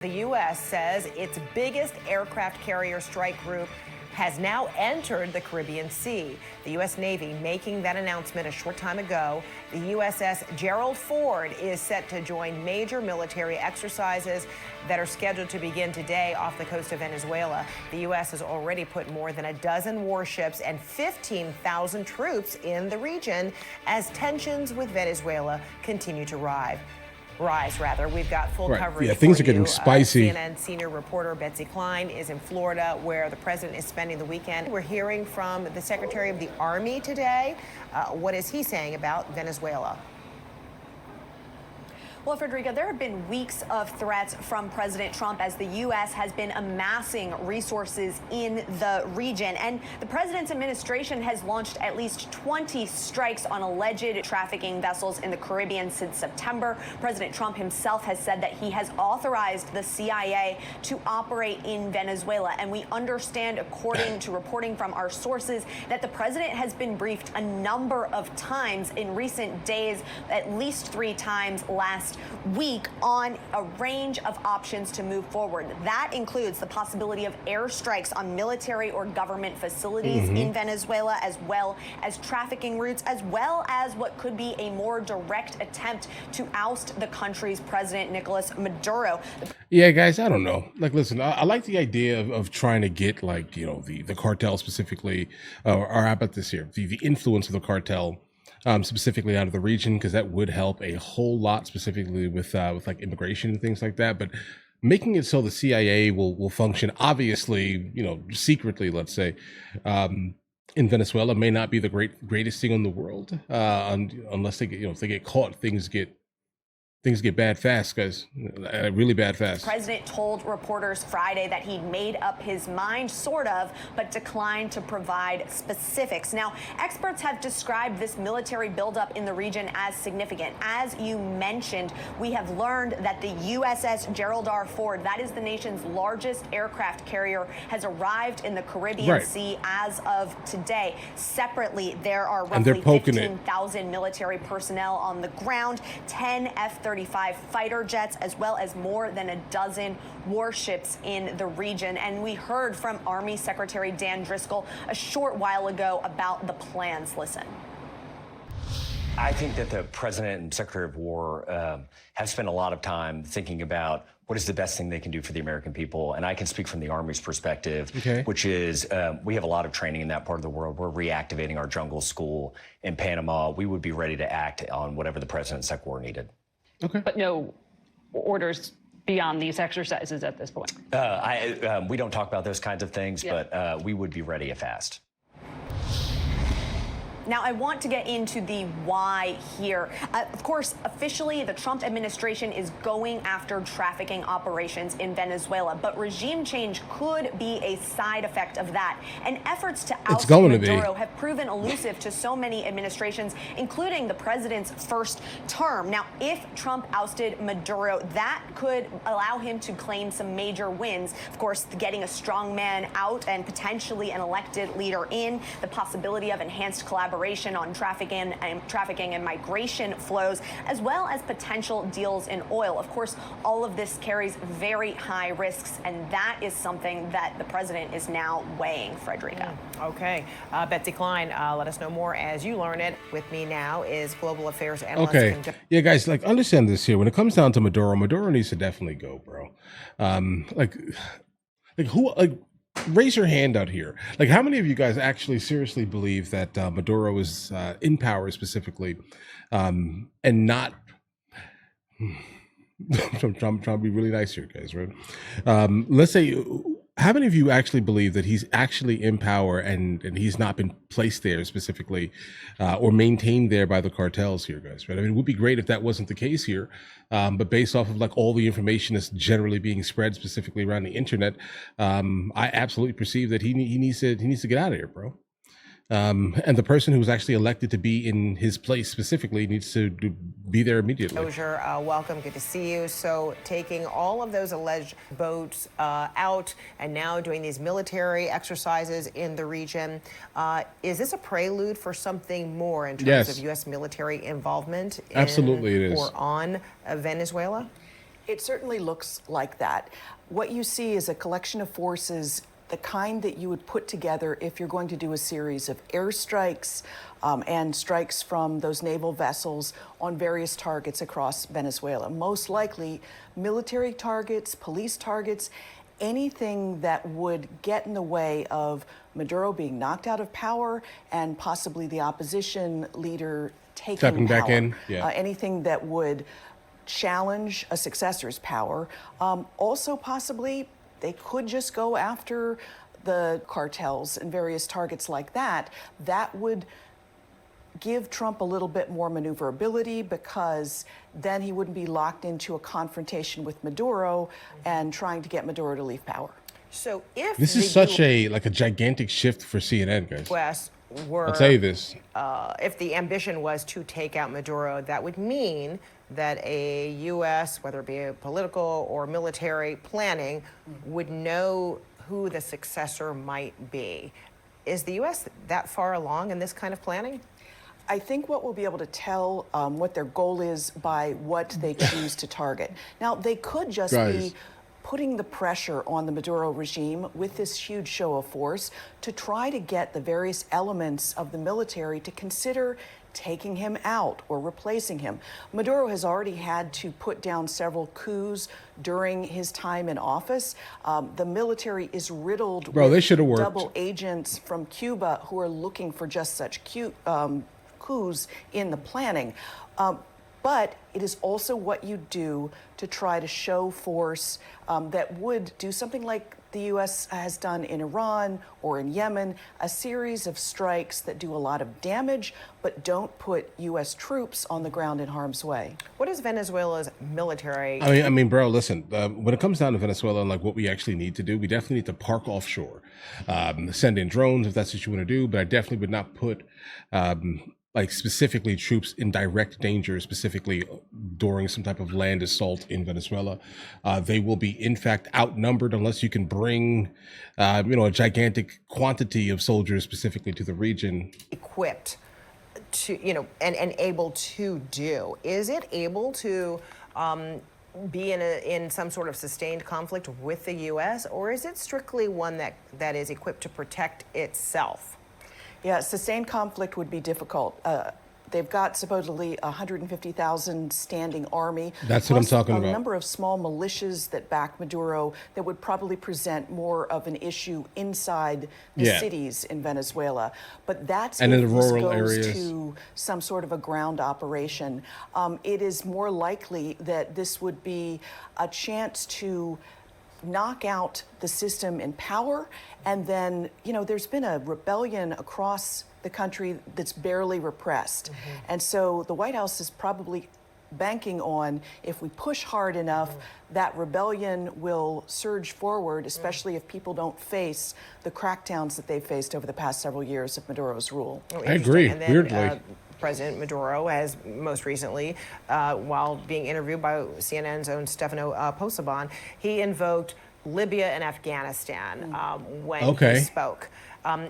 The U.S. says its biggest aircraft carrier strike group has now entered the Caribbean Sea. The U.S. Navy making that announcement a short time ago. The USS Gerald R is set to join major military exercises that are scheduled to begin today off the coast of Venezuela. The U.S. has already put more than a dozen warships and 15,000 troops in the region as tensions with Venezuela continue to rise. We've got full coverage. Yeah, things for are getting you. spicy. CNN senior reporter Betsy Klein is in Florida, where the president is spending the weekend. We're hearing from the Secretary of the Army today. What is he saying about Venezuela? Well, Frederica, there have been weeks of threats from President Trump as the U.S. has been amassing resources in the region. And the president's administration has launched at least 20 strikes on alleged trafficking vessels in the Caribbean since September. President Trump himself has said that he has authorized the CIA to operate in Venezuela. And we understand, according to reporting from our sources, that the president has been briefed a number of times in recent days, at least 3 times last week, on a range of options to move forward. That includes the possibility of airstrikes on military or government facilities in Venezuela, as well as trafficking routes, as well as what could be a more direct attempt to oust the country's president, Nicolás Maduro. Yeah, guys, I don't know. Like, listen, I like the idea of trying to get, like, you know, the cartel specifically, or how about this here, the influence of the cartel specifically out of the region, because that would help a whole lot, specifically with like immigration and things like that. But making it so the CIA will function, obviously, you know, secretly, let's say, in Venezuela may not be the greatest thing in the world, unless they get, you know, if they get caught, things get bad fast, guys. Really bad fast. The president told reporters Friday that he'd made up his mind, sort of, but declined to provide specifics. Now, experts have described this military buildup in the region as significant. As you mentioned, we have learned that the USS Gerald R, that is the nation's largest aircraft carrier, has arrived in the Caribbean Sea as of today. Separately, there are roughly 15,000 military personnel on the ground, 10 F-35 fighter jets, as well as more than a dozen warships in the region. And we heard from Army Secretary Dan Driscoll a short while ago about the plans. Listen. I think that the President and Secretary of War have spent a lot of time thinking about what is the best thing they can do for the American people. And I can speak from the Army's perspective, which is we have a lot of training in that part of the world. We're reactivating our jungle school in Panama. We would be ready to act on whatever the President and Sec War needed. But no orders beyond these exercises at this point. We don't talk about those kinds of things, but we would be ready if asked. Now, I want to get into the why here. Of course, officially, the Trump administration is going after trafficking operations in Venezuela, but regime change could be a side effect of that. And efforts to oust Maduro have proven elusive to so many administrations, including the president's first term. Now, if Trump ousted Maduro, that could allow him to claim some major wins. Of course, getting a strong man out and potentially an elected leader in, the possibility of enhanced collaboration on trafficking and migration flows, as well as potential deals in oil. Of course, all of this carries very high risks, and that is something that the president is now weighing, Frederica. Okay. Betsy Klein, let us know more as you learn it. With me now is global affairs analyst. Okay. Yeah, guys, like, understand this here. When it comes down to Maduro needs to definitely go, bro. Raise your hand out here. Like, how many of you guys actually seriously believe that Maduro is in power specifically, and not? I'm trying to be really nice here, guys. Right? Let's say, how many of you actually believe that he's actually in power and he's not been placed there specifically, or maintained there by the cartels here, guys? Right? I mean, it would be great if that wasn't the case here, but based off of like all the information that's generally being spread specifically around the internet, I absolutely perceive that he needs to get out of here, bro. And the person who was actually elected to be in his place specifically needs to be there immediately. Closure, welcome, good to see you. So taking all of those alleged boats out and now doing these military exercises in the region, is this a prelude for something more in terms of U.S. military involvement in, absolutely it is. or on Venezuela? It certainly looks like that. What you see is a collection of forces, the kind that you would put together if you're going to do a series of airstrikes and strikes from those naval vessels on various targets across Venezuela. Most likely military targets, police targets, anything that would get in the way of Maduro being knocked out of power and possibly the opposition leader taking power. Back in, yeah. Anything that would challenge a successor's power. Also, possibly, they could just go after the cartels and various targets like that. That would give Trump a little bit more maneuverability, because then he wouldn't be locked into a confrontation with Maduro and trying to get Maduro to leave power. So if this is such a gigantic shift for CNN, guys. US were, I'll tell you this. If the ambition was to take out Maduro, that would mean that a U.S., whether it be a political or military planning, would know who the successor might be. Is the U.S. that far along in this kind of planning? I think what we'll be able to tell what their goal is by what they choose to target. Now, they could just be putting the pressure on the Maduro regime with this huge show of force to try to get the various elements of the military to consider taking him out or replacing him. Maduro has already had to put down several coups during his time in office. The military is riddled with double agents from Cuba who are looking for just such coups in the planning. But it is also what you do to try to show force that would do something like the U.S. has done in Iran or in Yemen, a series of strikes that do a lot of damage but don't put U.S. troops on the ground in harm's way. What is Venezuela's military? I mean, bro, listen, when it comes down to Venezuela and like what we actually need to do, we definitely need to park offshore, send in drones if that's what you want to do, but I definitely would not put like specifically troops in direct danger, specifically during some type of land assault in Venezuela. They will be, in fact, outnumbered unless you can bring, a gigantic quantity of soldiers specifically to the region. Equipped to, and able to do. Is it able to be in some sort of sustained conflict with the U.S., or is it strictly one that is equipped to protect itself? Yeah, sustained conflict would be difficult. They've got supposedly 150,000 standing army. That's what I'm talking about. A number of small militias that back Maduro that would probably present more of an issue inside the cities in Venezuela. But that's and if in the this rural goes areas to some sort of a ground operation. It is more likely that this would be a chance to knock out the system in power. And then, there's been a rebellion across the country that's barely repressed. And so the White House is probably banking on, if we push hard enough, that rebellion will surge forward, especially if people don't face the crackdowns that they've faced over the past several years of Maduro's rule. I agree, and then, weirdly. President Maduro has most recently, while being interviewed by CNN's own Stefano Posaban, he invoked Libya and Afghanistan when he spoke,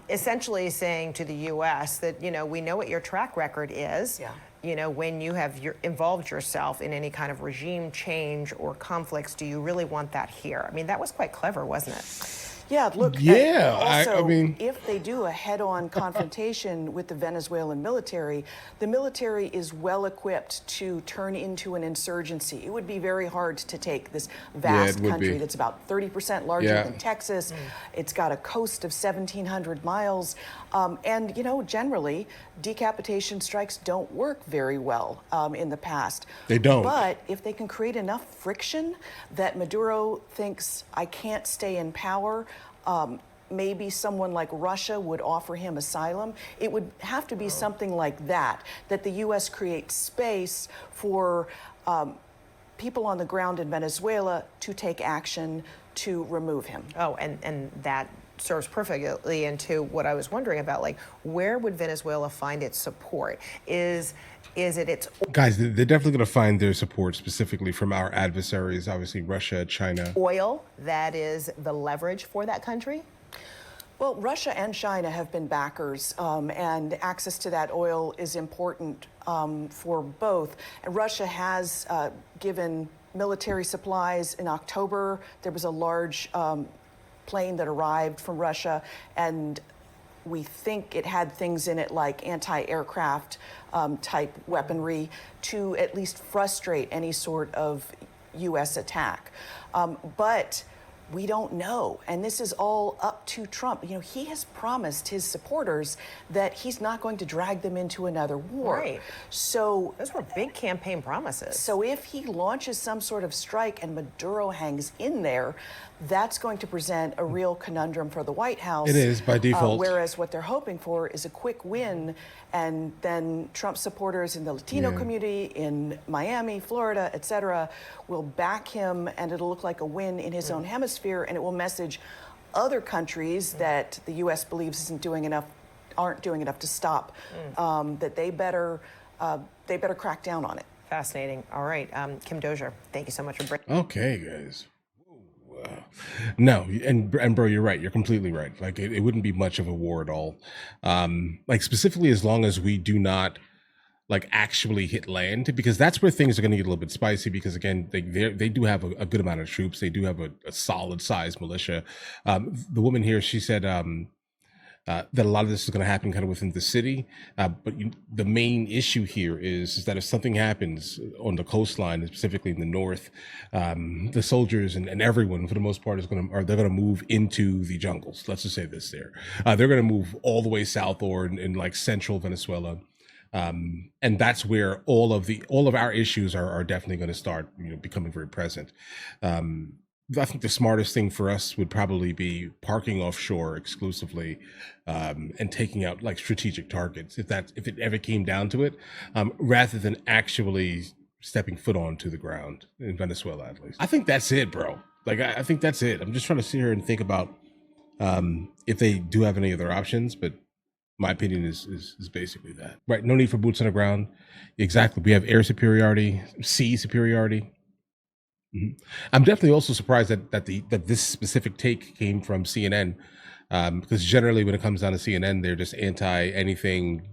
essentially saying to the U.S. that, we know what your track record is. When you have involved yourself in any kind of regime change or conflicts, do you really want that here? I mean, that was quite clever, wasn't it? Yeah, look, also, I mean, if they do a head-on confrontation with the Venezuelan military, the military is well equipped to turn into an insurgency. It would be very hard to take this vast country that's about 30% larger than Texas. It's got a coast of 1,700 miles. And, generally, decapitation strikes don't work very well in the past. They don't. But if they can create enough friction that Maduro thinks, I can't stay in power, maybe someone like Russia would offer him asylum. It would have to be something like that the U.S. creates space for people on the ground in Venezuela to take action to remove him. Oh, and that serves perfectly into what I was wondering about, like, where would Venezuela find its support? Is it its... Guys, they're definitely going to find their support specifically from our adversaries, obviously Russia, China. Oil, that is the leverage for that country? Well, Russia and China have been backers, and access to that oil is important for both. And Russia has given military supplies. In October, there was a large plane that arrived from Russia, and we think it had things in it like anti-aircraft type weaponry to at least frustrate any sort of U.S. attack. But we don't know, and this is all up to Trump. You know, he has promised his supporters that he's not going to drag them into another war. Right. So those were big campaign promises. So if he launches some sort of strike and Maduro hangs in there, that's going to present a real conundrum for the White House. It is, by default. Whereas what they're hoping for is a quick win, and then Trump supporters in the Latino community, in Miami, Florida, et cetera, will back him, and it'll look like a win in his own hemisphere, and it will message other countries that the U.S. believes aren't doing enough to stop, that they better crack down on it. Fascinating. All right, Kim Dozier, thank you so much for bringing. Okay, guys. No, and bro, you're right. You're completely right. Like it wouldn't be much of a war at all. Like specifically as long as we do not like actually hit land, because that's where things are going to get a little bit spicy. Because again, they do have a good amount of troops. They do have a solid sized militia. The woman here, she said that a lot of this is going to happen kind of within the city. But the main issue here is that if something happens on the coastline, specifically in the north, the soldiers and everyone, for the most part, they're going to move into the jungles. Let's just say this there. They're going to move all the way south or in like central Venezuela. And that's where all of our issues are definitely going to start, becoming very present. I think the smartest thing for us would probably be parking offshore exclusively, and taking out like strategic targets if it ever came down to it, rather than actually stepping foot onto the ground in Venezuela, at least. I think that's it, bro. Like I think that's it. I'm just trying to sit here and think about if they do have any other options, but my opinion is basically that. Right, no need for boots on the ground. Exactly. We have air superiority, sea superiority. I'm definitely also surprised that this specific take came from CNN, because generally when it comes down to CNN, they're just anti anything,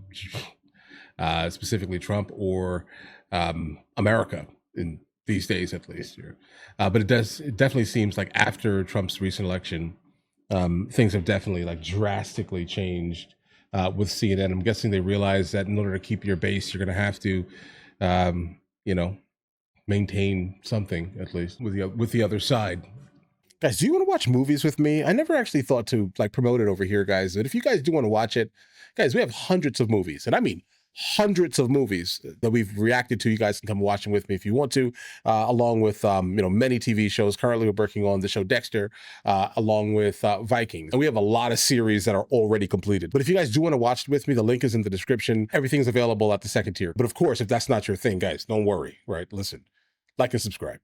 specifically Trump or America in these days, at least. But it definitely seems like after Trump's recent election, things have definitely like drastically changed with CNN. I'm guessing they realize that in order to keep your base, you're going to have to, maintain something at least with the other side. Guys, do you want to watch movies with me? I never actually thought to like promote it over here, guys. But if you guys do want to watch it, guys, we have hundreds of movies, and I mean hundreds of movies that we've reacted to. You guys can come watch them with me if you want to, along with many TV shows. Currently, we're working on the show Dexter, along with Vikings, and we have a lot of series that are already completed. But if you guys do want to watch it with me, the link is in the description. Everything's available at the second tier. But of course, if that's not your thing, guys, don't worry. Right? Listen, like and subscribe.